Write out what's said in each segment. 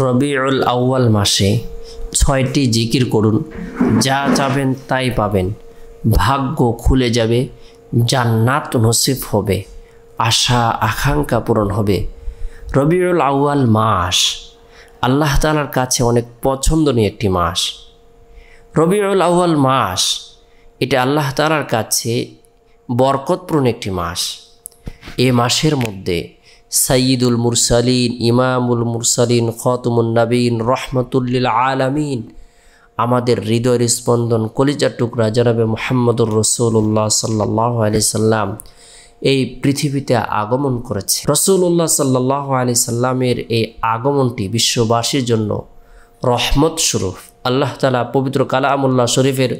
রবিউল আউয়াল মাসে ৬টি জিকির করুন, যা চাবেন তাই পাবেন, ভাগ্য খুলে যাবে, জান্নাত নসিব হবে, আশা আকাঙ্ক্ষা পূরণ হবে। রবিউল আউয়াল মাস আল্লাহ তাআলার কাছে অনেক পছন্দনীয় একটি মাস। রবিউল আউয়াল মাস এটা আল্লাহ তাআলার কাছে বরকতপূর্ণ একটি মাস। এ মাসের মধ্যে সাইয়্যিদুল মুরসালিন, ইমামুল মুরসালিন, খাতামুন নবীন, রহমাতুল লিল আলামিন, আমাদের হৃদয়ের স্পন্দন, কলিজার টুকরা জনাবে মুহাম্মদুর রাসূলুল্লাহ সাল্লাল্লাহু আলাইহি সাল্লাম এই পৃথিবীতে আগমন করেছে। রাসূলুল্লাহ সাল্লাল্লাহু আলাইহি সাল্লামের এই আগমনটি বিশ্ববাসীর জন্য রহমত স্বরূপ। আল্লাহ তাআলা পবিত্র কালামুল্লাহ শরীফের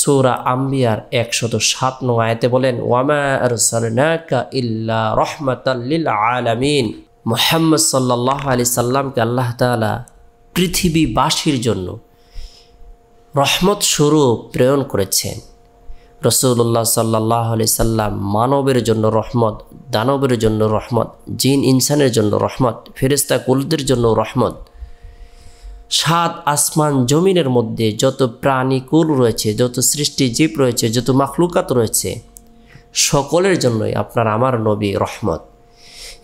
সূরা আম্বিয়ার ১০৭ নং আয়াতে বলেন, ওয়ামা আরসালনাকা ইল্লা রাহমাতাল লিল আলামিন। মুহাম্মদ সাল্লাল্লাহু আলাইহি সাল্লামকে আল্লাহ তাআলা পৃথিবীবাসীর জন্য রহমত স্বরূপ প্রেরণ করেছেন। রাসূলুল্লাহ সাল্লাল্লাহু আলাইহি সাল্লাম মানবের জন্য রহমত, দানবের জন্য রহমত, জিন ইনসানের জন্য রহমত, ফেরেশতা কুলদের জন্য রহমত। সাত আসমান জমিনের মধ্যে যত প্রাণীকুল রয়েছে, যত সৃষ্টি জীব রয়েছে, যত মাখলুকাত রয়েছে, সকলের জন্যই আপনার আমার নবী রহমত।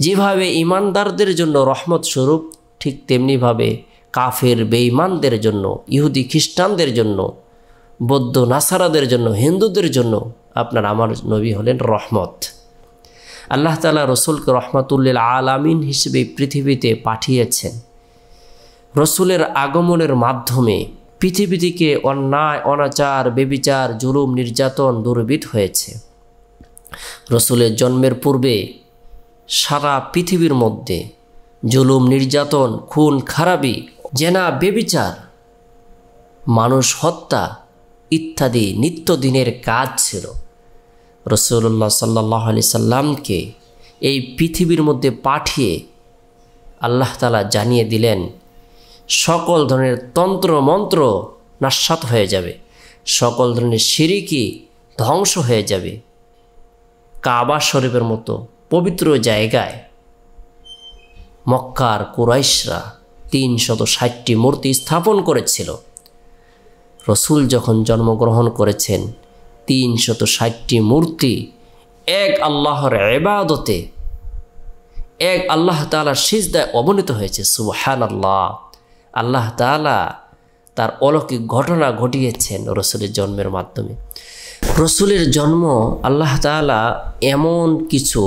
যেভাবে ইমানদারদের জন্য রহমত স্বরূপ, ঠিক তেমনিভাবে কাফের বেঈমানদের জন্য, ইহুদি খ্রিস্টানদের জন্য, বৌদ্ধ নাসারাদের জন্য, হিন্দুদের জন্য আপনার আমার নবী হলেন রহমত। আল্লাহ তাআলা রসুলকে রহমাতুল লিল আলামিন হিসেবে পৃথিবীতে পাঠিয়েছেন। রসুলের আগমনের মাধ্যমে পৃথিবী থেকে অন্যায়, অনাচার, বেবিচার, জুলুম, নির্যাতন দূরীভূত হয়েছে। রসুলের জন্মের পূর্বে সারা পৃথিবীর মধ্যে জুলুম, নির্যাতন, খুন খারাপি, জেনা, বেবিচার, মানুষ হত্যা ইত্যাদি নিত্যদিনের কাজ ছিল। রাসূলুল্লাহ সাল্লাল্লাহু আলাইহি সাল্লামকে এই পৃথিবীর মধ্যে পাঠিয়ে আল্লাহ তাআলা জানিয়ে দিলেন, সকল ধরনের তন্ত্র মন্ত্র নাশাত হয়ে যাবে, সকল ধরনের শিরকি ধ্বংস হয়ে যাবে। কাবা শরীফের মতো পবিত্র জায়গায় মক্কার কুরাইশরা ৩৬০টি মূর্তি স্থাপন করেছিল। রসুল যখন জন্মগ্রহণ করেছেন, ৩৬০টি মূর্তি এক আল্লাহর ইবাদতে, এক আল্লাহ তাআলার সিজদায় অবনীত হয়েছে। সুবহানাল্লাহ! আল্লাহ তাআলা তার অলৌকিক ঘটনা ঘটিয়েছেন রসুলের জন্মের মাধ্যমে। রসুলের জন্ম আল্লাহ তাআলা এমন কিছু,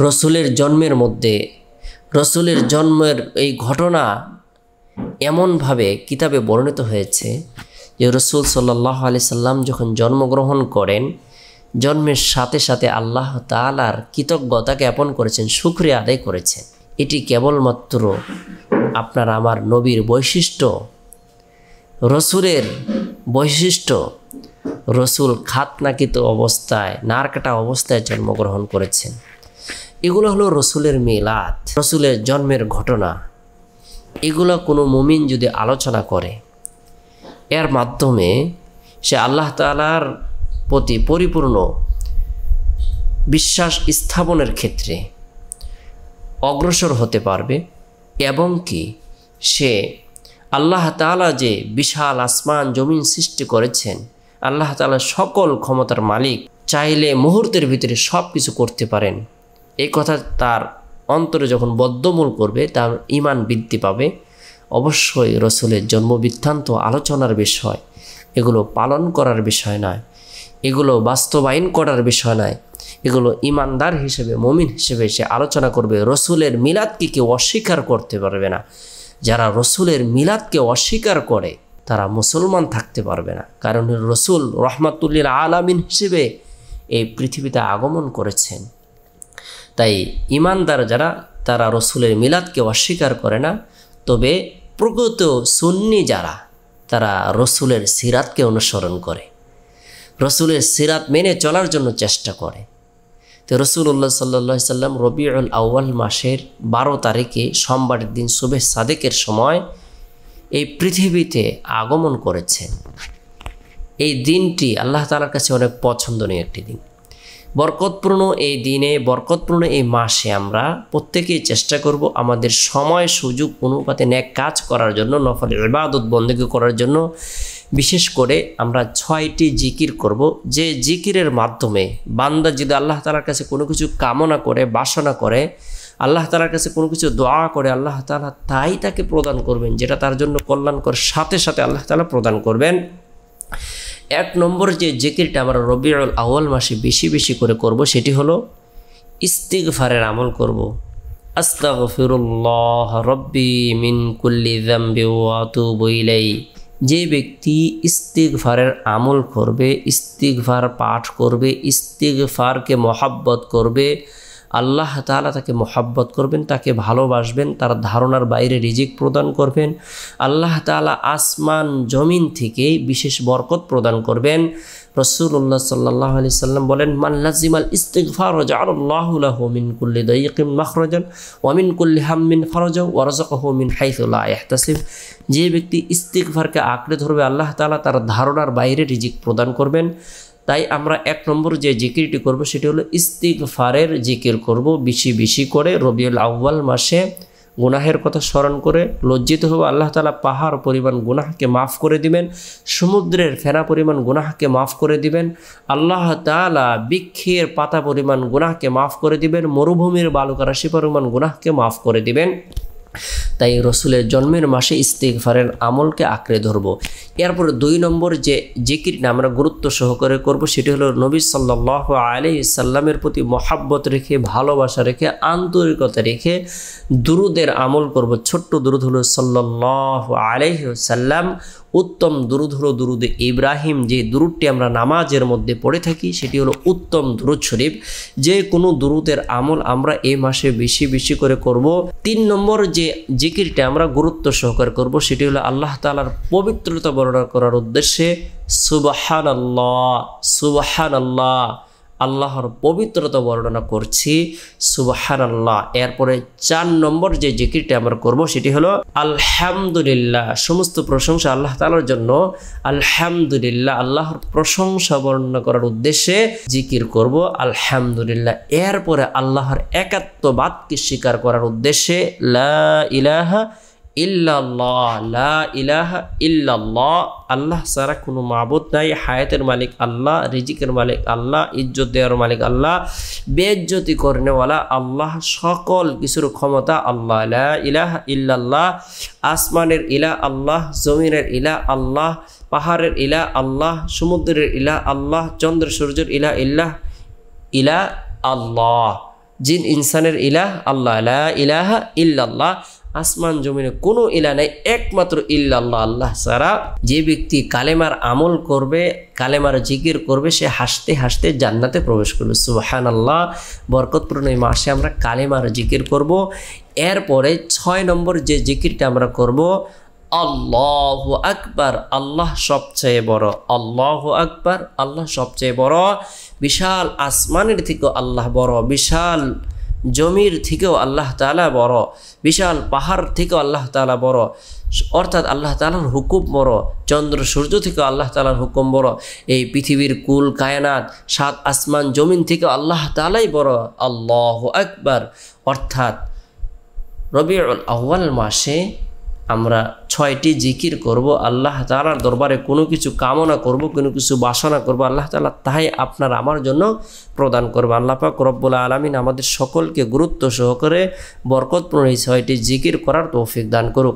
রসুলের জন্মের মধ্যে, রসুলের জন্মের এই ঘটনা এমনভাবে কিতাবে বর্ণিত হয়েছে যে রসুল সাল্লাল্লাহু আলাইহি সাল্লাম যখন জন্মগ্রহণ করেন, জন্মের সাথে সাথে আল্লাহ তাআলার কৃতজ্ঞতা জ্ঞাপন করেছেন, শুকরিয়া আদায় করেছেন। এটি কেবলমাত্র আপনার আমার নবীর বৈশিষ্ট্য, রসুলের বৈশিষ্ট্য। রসুল খাতনাকৃত অবস্থায়, নারকাটা অবস্থায় জন্মগ্রহণ করেছেন। এগুলো হলো রসুলের মিলাদ, রসুলের জন্মের ঘটনা। এগুলো কোনো মুমিন যদি আলোচনা করে, এর মাধ্যমে সে আল্লাহ তাআলার প্রতি পরিপূর্ণ বিশ্বাস স্থাপনের ক্ষেত্রে অগ্রসর হতে পারবে, এবং কি সে আল্লাহ তাআলা যে বিশাল আসমান জমিন সৃষ্টি করেছেন, আল্লাহ তাআলা সকল ক্ষমতার মালিক, চাইলে মুহূর্তের ভিতরে সব কিছু করতে পারেন, এই কথা তার অন্তরে যখন বদ্ধমূল করবে, তার ঈমান বৃদ্ধি পাবে। অবশ্যই রসুলের জন্মবৃত্তান্ত আলোচনার বিষয়, এগুলো পালন করার বিষয় নয়, এগুলো বাস্তবায়ন করার বিষয় নয়, এগুলো ইমানদার হিসেবে, মুমিন হিসেবে সে আলোচনা করবে। রসুলের মিলাদকে কেউ অস্বীকার করতে পারবে না। যারা রসুলের মিলাদকে অস্বীকার করে তারা মুসলমান থাকতে পারবে না, কারণ রসুল রহমাতুল লিল আলামিন হিসেবে এই পৃথিবীতে আগমন করেছেন। তাই ইমানদার যারা, তারা রসুলের মিলাদকে অস্বীকার করে না। তবে প্রকৃত সুন্নি যারা, তারা রসুলের সিরাতকে অনুসরণ করে, রসুলের সিরাত মেনে চলার জন্য চেষ্টা করে। তো রাসূলুল্লাহ সাল্লাল্লাহু আলাইহি সাল্লাম রবিউল আউয়াল মাসের ১২ তারিখে সোমবারের দিন সুবহ সাদেকের সময় এই পৃথিবীতে আগমন করেছেন। এই দিনটি আল্লাহ তাআলার কাছে অনেক পছন্দনীয় একটি দিন। বরকতপূর্ণ এই দিনে, বরকতপূর্ণ এই মাসে আমরা প্রত্যেকেই চেষ্টা করব আমাদের সময় সুযোগ অনুপাতে নেক কাজ করার জন্য, নফল ইবাদত বন্দেগী করার জন্য। বিশেষ করে আমরা 6টি জিকির করব, যে জিকিরের মাধ্যমে বান্দা যদি আল্লাহ তাআলার কাছে কোনো কিছু কামনা করে, বাসনা করে, আল্লাহ তাআলার কাছে কোনো কিছু দোয়া করে, আল্লাহ তাআলা তাই তাকে প্রদান করবেন, যেটা তার জন্য কল্যাণকর, সাথে সাথে আল্লাহ তাআলা প্রদান করবেন। 1 নম্বর যে জিকিরটা আমরা রবিউল আউয়াল মাসে বেশি বেশি করে করব, সেটি হলো ইস্তিগফারের আমল করব। আস্তাগফিরুল্লাহ রব্বি মিন কুল্লি যামবি ওয়া আতুবু ইলাইহি। যে ব্যক্তি ইস্তিগফারের আমল করবে, ইস্তিগফার পাঠ করবে, ইস্তিগফারকে মহাব্বত করবে, আল্লাহ তাআলা তাকে মহাব্বত করবেন, তাকে ভালোবাসবেন, তার ধারণার বাইরে রিজিক প্রদান করবেন। আল্লাহ তাআলা আসমান জমিন থেকে বিশেষ বরকত প্রদান করবেন। রাসূলুল্লাহ সাল্লাল্লাহু আলাইহি সাল্লাম বলেন, মান লাজিমাল ইস্তিগফার জাআলাল্লাহু লাহু মিন কুল্লি দায়িকিন মাখরাজান ওয়া মিন কুল্লি হাম্মিন ফারাজান ওয়া রাযাকাহু মিন হাইথু লা ইয়াহতাসিব। যে ব্যক্তি ইস্তিগফারকে আঁকড়ে ধরবে, আল্লাহ তাআলা তার ধারণার বাইরে রিজিক প্রদান করবেন। তাই আমরা 1 নম্বর যে জিকিরটি করব সেটি হলো ইস্তিগফারের জিকির করব বেশি বেশি করে। রবিউল আউয়াল মাসে গুনাহের কথা স্মরণ করে লজ্জিত হব, আল্লাহ তাআলা পাহাড় পরিমাণ গুনাহকে মাফ করে দিবেন, সমুদ্রের ফেনা পরিমাণ গুনাহকে মাফ করে দিবেন, আল্লাহ তাআলা বৃক্ষের পাতা পরিমাণ গুনাহকে মাফ করে দিবেন, মরুভূমির বালুকা রাশি পরিমাণ গুনাহকে মাফ করে দিবেন। তাই রসুলের জন্মের মাসে ইস্তিগফারের আমলকে আঁকড়ে ধরব। এরপরে 2 নম্বর যে জিকিরটা আমরা গুরুত্ব সহকারে করব সেটি হলো নবী সাল্লাল্লাহু আলাইহি সাল্লামের প্রতি মহাব্বত রেখে, ভালোবাসা রেখে, আন্তরিকতা রেখে দুরুদের আমল করব। ছোট্ট দুরুদ হলো সাল্লাল্লাহু আলাইহি সাল্লাম, উত্তম দুরুদ হলো দুরুদে ইব্রাহিম। যে দুরুদটি আমরা নামাজের মধ্যে পড়ে থাকি সেটি হলো উত্তম দুরুদ শরীফ। যে কোনো দুরুদের আমল আমরা এই মাসে বেশি বেশি করে করব। 3 নম্বর যে জিকিরটা আমরা গুরুত্ব সহকারে করব সেটি হলো আল্লাহ তাআলার পবিত্রতা বর্ণনা করার উদ্দেশ্যে সুবহানাল্লাহ, সুবহানাল্লাহ, আল্লাহর পবিত্রতা বর্ণনা করছি, সুবহানাল্লাহ। এরপরে 4 নম্বর যে জিকিরটা আমরা করব সেটি হলো আলহামদুলিল্লাহ। সমস্ত প্রশংসা আল্লাহ তাআলার জন্য, আলহামদুলিল্লাহ, আল্লাহর প্রশংসা বর্ণনা করার উদ্দেশ্যে জিকির করব আলহামদুলিল্লাহ। এরপরে আল্লাহর একাত্মবাদকে স্বীকার করার উদ্দেশ্যে লা ইলাহা ইল্লাল্লাহ, লা ইলাহা ইল্লাল্লাহ, আল্লাহ ছাড়া কোনো মাবুদ নাই, হায়াতের মালিক আল্লাহ, রিজিকের মালিক আল্লাহ, ইজ্জত দেওয়ার মালিক আল্লাহ, বেইজ্জতি করনেওয়ালা আল্লাহ, সকল কিছুর ক্ষমতা আল্লাহ। লা ইলাহা ইল্লাল্লাহ, আসমানের ইলাহ আল্লাহ, জমিনের ইলাহ আল্লাহ, পাহাড়ের ইলাহ আল্লাহ, সমুদ্রের ইলাহ আল্লাহ, চন্দ্র সূর্যের ইলাহ ইলাহ আল্লাহ, জিন ইনসানের ইলাহ আল্লাহ। লা ইলাহা ইল্লাল্লাহ, আসমান জমিনে কোনো ইলাহ নাই, একমাত্র ইল্লাল্লাহ, আল্লাহ ছাড়া। যে ব্যক্তি কালেমার আমল করবে, কালেমার জিকির করবে, সে হাসতে হাসতে জান্নাতে প্রবেশ করবে। সুবহানাল্লাহ। বরকতপূর্ণ এই মাসে আমরা কালেমার জিকির করব। এরপরে 6 নম্বর যে জিকিরটা আমরা করব আল্লাহু আকবার, আল্লাহ সবচেয়ে বড়, আল্লাহু আকবার, আল্লাহ সবচেয়ে বড়। বিশাল আসমানের থেকেও আল্লাহ বড়, বিশাল জমির থেকেও আল্লাহ তাআলা বড়, বিশাল পাহাড় থেকেও আল্লাহ তাআলা বড়, অর্থাৎ আল্লাহ তাআলার হুকুম বড়, চন্দ্র সূর্য থেকেও আল্লাহ তাআলার হুকুম বড়, এই পৃথিবীর কুল কায়নাত 7 আসমান জমিন থেকেও আল্লাহ তাআলাই বড়। আল্লাহু আকবার। অর্থাৎ রবিউল আউয়াল মাসে আমরা 6টি জিকির করব, আল্লাহ তাআলার দরবারে কোনো কিছু কামনা করব, কোনো কিছু বাসনা করব, আল্লাহ তাআলা তাই আপনার আমার জন্য প্রদান করবে। আল্লাহ পাক রব্বুল আলামিন আমাদের সকলকে গুরুত্ব সহকারে বরকতপূর্ণ এই 6টি জিকির করার তৌফিক দান করুক।